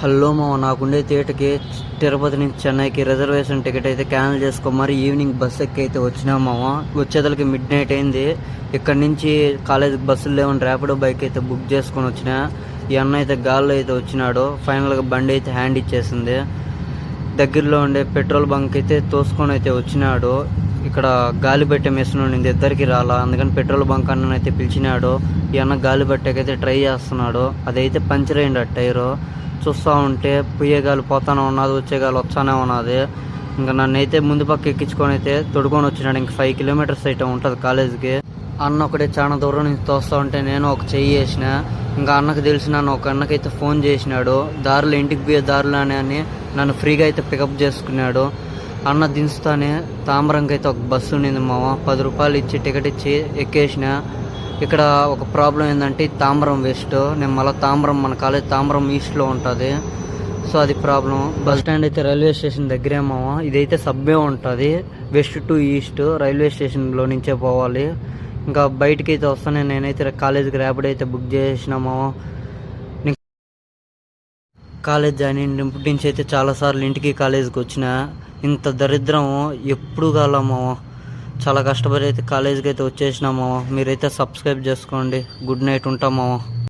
Hello మామ, నాకుండే థియేటర్కి తిరుపతి నుంచి చెన్నైకి రిజర్వేషన్ టికెట్ అయితే క్యాన్సిల్ చేసుకో మరి ఈవినింగ్ బస్ ఎక్కి అయితే వచ్చినా మామ. వచ్చేదలకి మిడ్ నైట్ అయింది. ఇక్కడ నుంచి కాలేజీకి బస్సులు లేవని ర్యాపిడో బైక్ అయితే బుక్ చేసుకొని వచ్చిన. ఈ అన్న అయితే గాల్లో అయితే వచ్చినాడు. ఫైనల్గా బండి అయితే హ్యాండ్ ఇచ్చేసింది. దగ్గరలో ఉండే పెట్రోల్ బంక్ అయితే తోసుకొని అయితే వచ్చినాడు. ఇక్కడ గాలి పెట్టే మిషన్ ఉండింది, ఇద్దరికి రాలా. అందుకని పెట్రోల్ బంక్ అన్న అయితే పిలిచినాడు. ఈ అన్న గాలి పెట్టకైతే ట్రై చేస్తున్నాడు. అదైతే పంచర్ అయింది ఆ టైరు. చూస్తూ ఉంటే పోయే గాలి పోతానే ఉన్నది, వచ్చే గాలి వస్తానే ఉన్నది. ఇంకా నన్ను అయితే ముందు పక్క ఎక్కించుకొని అయితే తొడుకొని వచ్చినాడు. ఇంక 5 కిలోమీటర్స్ అయితే ఉంటుంది కాలేజీకి. అన్న ఒకటే చాలా దూరం నుంచి తోస్తూ ఉంటే నేను ఒక చెయ్యి వేసిన. ఇంకా అన్నకు తెలిసిన ఒక అన్నకైతే ఫోన్ చేసినాడు. దారిలో ఇంటికి పోయే దారిలోనే అని నన్ను ఫ్రీగా అయితే పికప్ చేసుకున్నాడు. అన్న దించుతానే తాంబరంకి అయితే ఒక బస్సు ఉండింది మామ. 10 రూపాయలు ఇచ్చి టికెట్ ఇచ్చి ఎక్కేసిన. ఇక్కడ ఒక ప్రాబ్లం ఏంటంటే తాంబరం వెస్ట్, నేను మళ్ళీ తాంబరం, మన కాలేజ్ తాంబరం ఈస్ట్లో ఉంటుంది. సో అది ప్రాబ్లం. బస్ స్టాండ్ అయితే రైల్వే స్టేషన్ దగ్గరే మామ. ఇదైతే సబ్వే ఉంటుంది, వెస్ట్ టు ఈస్ట్. రైల్వే స్టేషన్లో నుంచే పోవాలి. ఇంకా బయటికి అయితే వస్తానే నేనైతే కాలేజీకి ర్యాపిడ్ అయితే బుక్ చేసిన మామ. కాలేజ్ జాయిన్ అయినప్పటి నుంచి అయితే చాలాసార్లు ఇంటికి కాలేజీకి వచ్చిన. ఇంత దరిద్రం ఎప్పుడు కాల మామ. చాలా కష్టపడి అయితే కాలేజీకి అయితే వచ్చేసినా మామ. మీరైతే సబ్స్క్రైబ్ చేసుకోండి. గుడ్ నైట్, ఉంటాం మామ.